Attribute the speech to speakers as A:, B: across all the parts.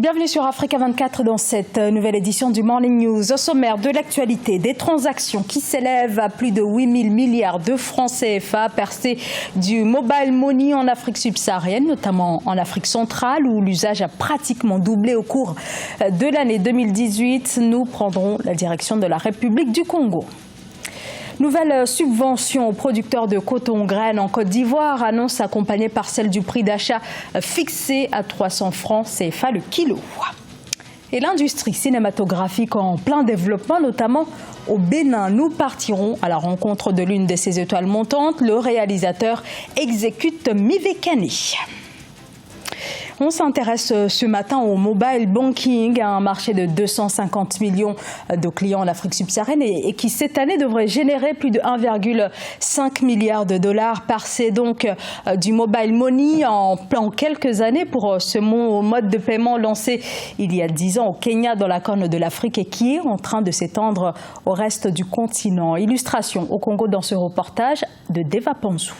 A: Bienvenue sur Africa 24 dans cette nouvelle édition du Morning News. Au sommaire de l'actualité, des transactions qui s'élèvent à plus de 8 000 milliards de francs CFA, percée du mobile money en Afrique subsaharienne, notamment en Afrique centrale où l'usage a pratiquement doublé au cours de l'année 2018. Nous prendrons la direction de la République du Congo. Nouvelle subvention aux producteurs de coton graines en Côte d'Ivoire, annonce accompagnée par celle du prix d'achat fixé à 300 francs CFA le kilo. Et l'industrie cinématographique en plein développement, notamment au Bénin. Nous partirons à la rencontre de l'une de ses étoiles montantes, le réalisateur Execute Mivekane. On s'intéresse ce matin au mobile banking, un marché de 250 millions de clients en Afrique subsaharienne et qui cette année devrait générer plus de 1,5 milliard de dollars. Passé donc du mobile money en quelques années pour ce mode de paiement lancé il y a 10 ans au Kenya dans la Corne de l'Afrique et qui est en train de s'étendre au reste du continent. Illustration au Congo dans ce reportage de Deva Pansou.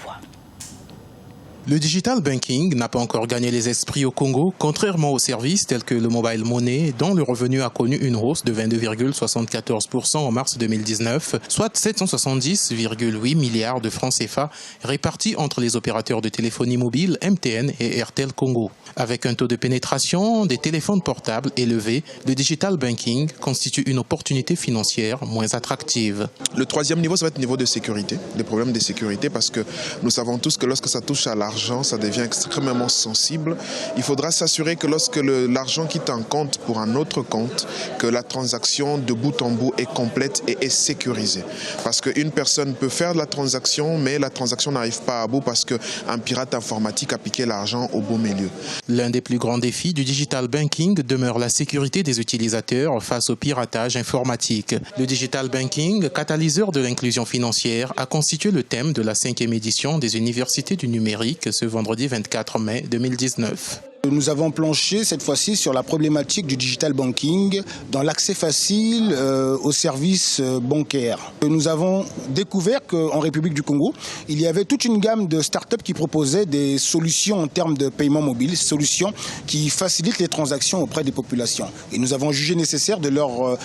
B: Le digital banking n'a pas encore gagné les esprits au Congo, contrairement aux services tels que le mobile money, dont le revenu a connu une hausse de 22,74% en mars 2019, soit 770,8 milliards de francs CFA répartis entre les opérateurs de téléphonie mobile MTN et Airtel Congo. Avec un taux de pénétration des téléphones portables élevé, le digital banking constitue une opportunité financière moins attractive.
C: Le troisième niveau, ça va être le niveau de sécurité, des problèmes de sécurité, parce que nous savons tous que lorsque ça touche à l'argent, ça devient extrêmement sensible. Il faudra s'assurer que lorsque l'argent quitte un compte pour un autre compte, que la transaction de bout en bout est complète et est sécurisée. Parce qu'une personne peut faire de la transaction, mais la transaction n'arrive pas à bout parce qu'un pirate informatique a piqué l'argent au beau milieu.
B: L'un des plus grands défis du digital banking demeure la sécurité des utilisateurs face au piratage informatique. Le digital banking, catalyseur de l'inclusion financière, a constitué le thème de la 5e édition des universités du numérique ce vendredi 24 mai 2019.
D: Nous avons planché cette fois-ci sur la problématique du digital banking dans l'accès facile aux services bancaires. Nous avons découvert qu'en République du Congo, il y avait toute une gamme de start-up qui proposaient des solutions en termes de paiement mobile, solutions qui facilitent les transactions auprès des populations. Et nous avons jugé nécessaire de leur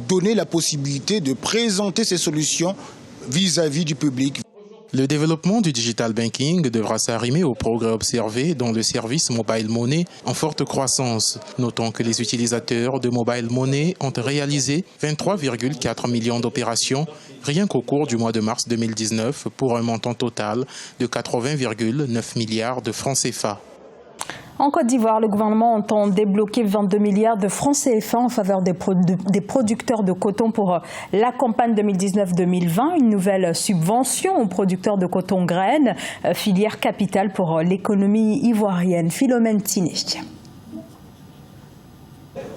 D: donner la possibilité de présenter ces solutions vis-à-vis du public.
B: Le développement du digital banking devra s'arrimer aux progrès observés dans le service mobile money en forte croissance. Notons que les utilisateurs de mobile money ont réalisé 23,4 millions d'opérations rien qu'au cours du mois de mars 2019 pour un montant total de 80,9 milliards de francs CFA.
A: En Côte d'Ivoire, le gouvernement entend débloquer 22 milliards de francs CFA en faveur des producteurs de coton pour la campagne 2019-2020. Une nouvelle subvention aux producteurs de coton graines, filière capitale pour l'économie ivoirienne. Philomène Tiné.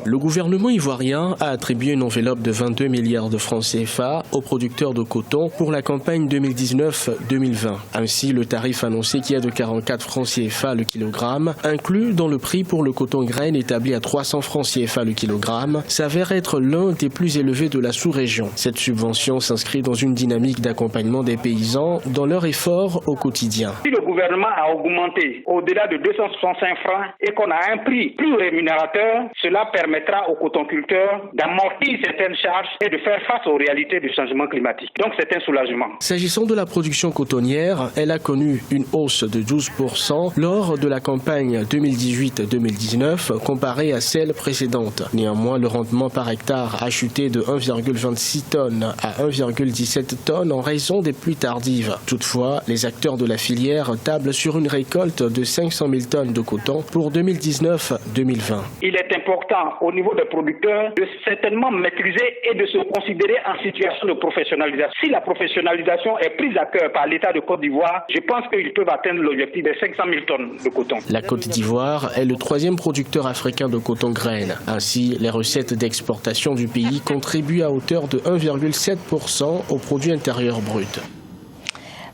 E: Le gouvernement ivoirien a attribué une enveloppe de 22 milliards de francs CFA aux producteurs de coton pour la campagne 2019-2020. Ainsi, le tarif annoncé qui est de 44 francs CFA le kilogramme, inclus dans le prix pour le coton graine établi à 300 francs CFA le kilogramme, s'avère être l'un des plus élevés de la sous-région. Cette subvention s'inscrit dans une dynamique d'accompagnement des paysans dans leur effort au quotidien.
F: Si le gouvernement a augmenté au-delà de 265 francs et qu'on a un prix plus rémunérateur, cela permettra aux cotonculteurs d'amortir certaines charges et de faire face aux réalités du changement climatique. Donc c'est un soulagement.
E: S'agissant de la production cotonnière, elle a connu une hausse de 12% lors de la campagne 2018-2019 comparée à celle précédente. Néanmoins, le rendement par hectare a chuté de 1,26 tonnes à 1,17 tonnes en raison des pluies tardives. Toutefois, les acteurs de la filière tablent sur une récolte de 500 000 tonnes de coton pour 2019-2020.
F: Il est important au niveau des producteurs de certainement maîtriser et de se considérer en situation de professionnalisation. Si la professionnalisation est prise à cœur par l'État de Côte d'Ivoire, je pense qu'ils peuvent atteindre l'objectif des 500 000 tonnes de coton.
E: La Côte d'Ivoire est le 3e producteur africain de coton graine. Ainsi, les recettes d'exportation du pays contribuent à hauteur de 1,7% au produit intérieur brut.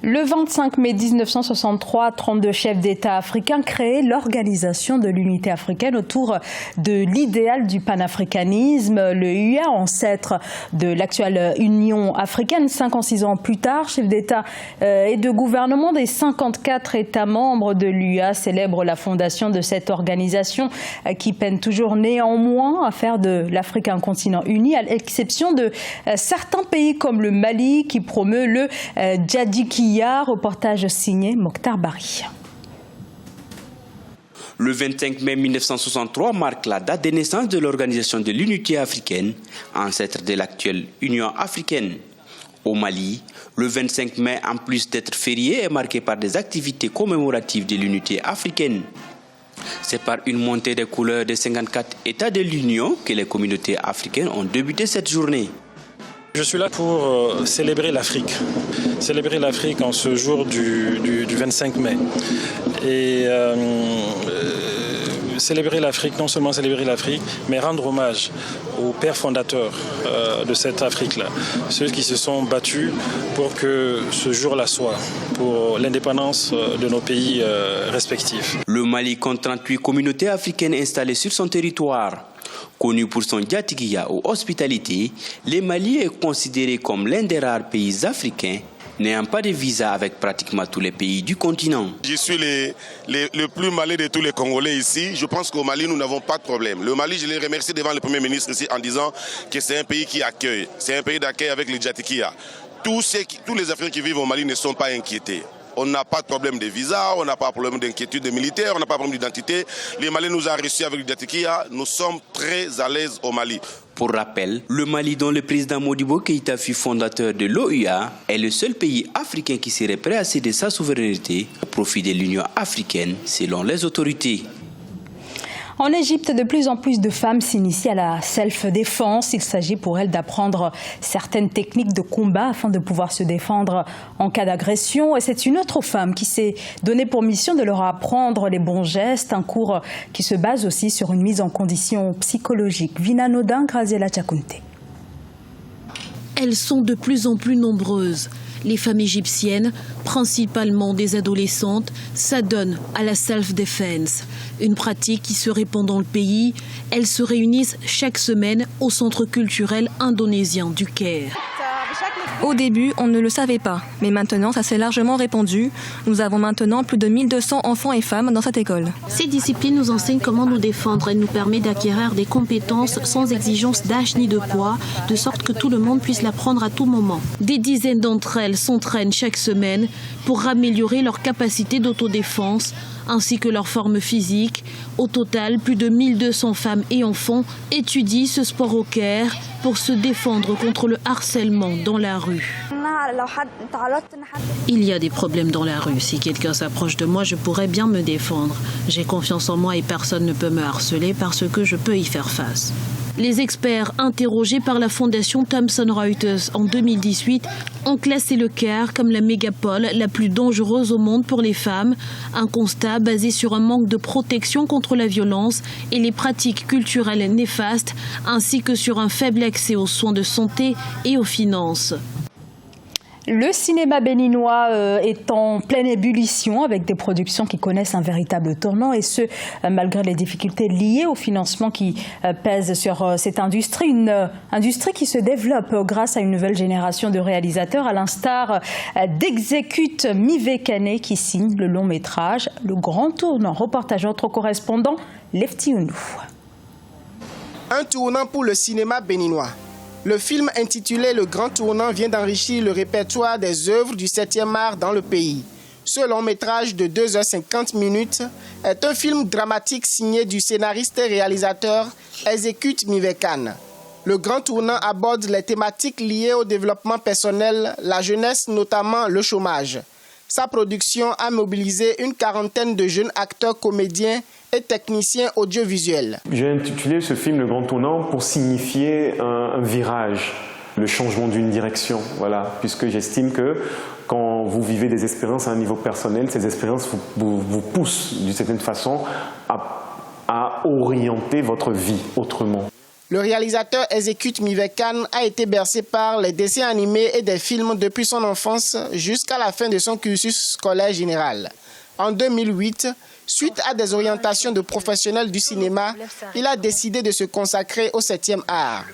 A: Le 25 mai 1963, 32 chefs d'État africains créaient l'Organisation de l'Unité africaine autour de l'idéal du panafricanisme. Le UA, ancêtre de l'actuelle Union africaine, 56 ans plus tard, chefs d'État et de gouvernement des 54 États membres de l'UA célèbrent la fondation de cette organisation qui peine toujours néanmoins à faire de l'Afrique un continent uni, à l'exception de certains pays comme le Mali qui promeut le Djadiki. Reportage signé Mokhtar Bari.
G: Le 25 mai 1963 marque la date de naissance de l'Organisation de l'Unité africaine, ancêtre de l'actuelle Union africaine. Au Mali, le 25 mai, en plus d'être férié, est marqué par des activités commémoratives de l'Unité africaine. C'est par une montée des couleurs des 54 États de l'Union que les communautés africaines ont débuté cette journée.
H: Je suis là pour célébrer l'Afrique en ce jour du 25 mai. Et célébrer l'Afrique, non seulement célébrer l'Afrique, mais rendre hommage aux pères fondateurs de cette Afrique-là, ceux qui se sont battus pour que ce jour-là soit, pour l'indépendance de nos pays respectifs.
G: Le Mali compte 38 communautés africaines installées sur son territoire. Connu pour son Djatikia ou hospitalité, le Mali est considéré comme l'un des rares pays africains n'ayant pas de visa avec pratiquement tous les pays du continent.
I: Je suis le plus malais de tous les Congolais ici. Je pense qu'au Mali, nous n'avons pas de problème. Le Mali, je les remercie devant le Premier ministre ici en disant que c'est un pays qui accueille. C'est un pays d'accueil avec le Djatikia. Tous les Africains qui vivent au Mali ne sont pas inquiétés. On n'a pas de problème de visa, on n'a pas de problème d'inquiétude des militaires, on n'a pas de problème d'identité. Les Maliens nous ont reçus avec le Djatikia. Nous sommes très à l'aise au Mali.
G: Pour rappel, le Mali, dont le président Modibo Keïta fut fondateur de l'OUA, est le seul pays africain qui serait prêt à céder sa souveraineté au profit de l'Union africaine, selon les autorités.
A: En Égypte, de plus en plus de femmes s'initient à la self-défense. Il s'agit pour elles d'apprendre certaines techniques de combat afin de pouvoir se défendre en cas d'agression. Et c'est une autre femme qui s'est donnée pour mission de leur apprendre les bons gestes. Un cours qui se base aussi sur une mise en condition psychologique. Vina Nodin, Graziella Tchakounte.
J: Elles sont de plus en plus nombreuses. Les femmes égyptiennes, principalement des adolescentes, s'adonnent à la self-defense, une pratique qui se répand dans le pays. Elles se réunissent chaque semaine au centre culturel indonésien du Caire.
K: Au début, on ne le savait pas, mais maintenant, ça s'est largement répandu. Nous avons maintenant plus de 1200 enfants et femmes dans cette école.
J: Ces disciplines nous enseignent comment nous défendre. Elles nous permettent d'acquérir des compétences sans exigence d'âge ni de poids, de sorte que tout le monde puisse l'apprendre à tout moment. Des dizaines d'entre elles s'entraînent chaque semaine pour améliorer leur capacité d'autodéfense ainsi que leur forme physique. Au total, plus de 1200 femmes et enfants étudient ce sport au Caire pour se défendre contre le harcèlement dans la rue. Il y a des problèmes dans la rue. Si quelqu'un s'approche de moi, je pourrais bien me défendre. J'ai confiance en moi et personne ne peut me harceler parce que je peux y faire face. Les experts interrogés par la fondation Thomson Reuters en 2018 ont classé le Caire comme la mégapole la plus dangereuse au monde pour les femmes. Un constat basé sur un manque de protection contre la violence et les pratiques culturelles néfastes, ainsi que sur un faible accès aux soins de santé et aux finances.
A: Le cinéma béninois est en pleine ébullition avec des productions qui connaissent un véritable tournant et ce, malgré les difficultés liées au financement qui pèsent sur cette industrie. Une industrie qui se développe grâce à une nouvelle génération de réalisateurs à l'instar d'Exécute Mivekane qui signe le long métrage Le Grand Tournant. Reportage notre correspondant Lefti Ounou.
L: Un tournant pour le cinéma béninois. Le film intitulé Le Grand Tournant vient d'enrichir le répertoire des œuvres du 7e art dans le pays. Ce long métrage de 2h50 est un film dramatique signé du scénariste et réalisateur Exécute Mivekane. Le Grand Tournant aborde les thématiques liées au développement personnel, la jeunesse, notamment le chômage. Sa production a mobilisé une quarantaine de jeunes acteurs, comédiens et techniciens audiovisuels.
M: J'ai intitulé ce film Le Grand Tournant pour signifier un virage, le changement d'une direction, voilà, puisque j'estime que quand vous vivez des expériences à un niveau personnel, ces expériences vous poussent d'une certaine façon à orienter votre vie autrement.
L: Le réalisateur Ezekut Mivekan a été bercé par les dessins animés et des films depuis son enfance jusqu'à la fin de son cursus scolaire général. En 2008, suite à des orientations de professionnels du cinéma, il a décidé de se consacrer au 7e art.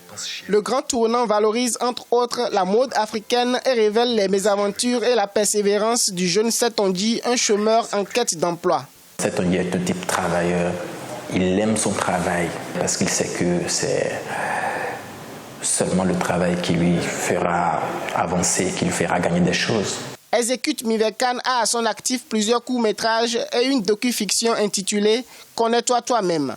L: Le grand tournant valorise entre autres la mode africaine et révèle les mésaventures et la persévérance du jeune Setonji, un chômeur en quête d'emploi.
N: Setonji est un type travailleur. Il aime son travail parce qu'il sait que c'est seulement le travail qui lui fera avancer, qui lui fera gagner des choses.
L: Ezekut Mivekan a à son actif plusieurs courts-métrages et une docu-fiction intitulée « Connais-toi toi-même ».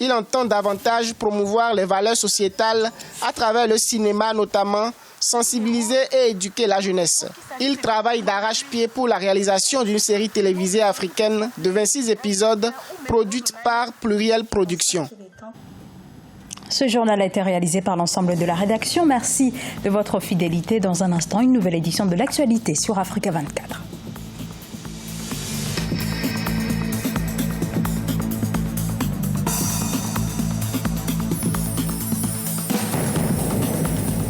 L: Il entend davantage promouvoir les valeurs sociétales à travers le cinéma notamment, sensibiliser et éduquer la jeunesse. Il travaille d'arrache-pied pour la réalisation d'une série télévisée africaine de 26 épisodes produite par Pluriel Productions.
A: Ce journal a été réalisé par l'ensemble de la rédaction. Merci de votre fidélité. Dans un instant, une nouvelle édition de l'actualité sur Africa 24.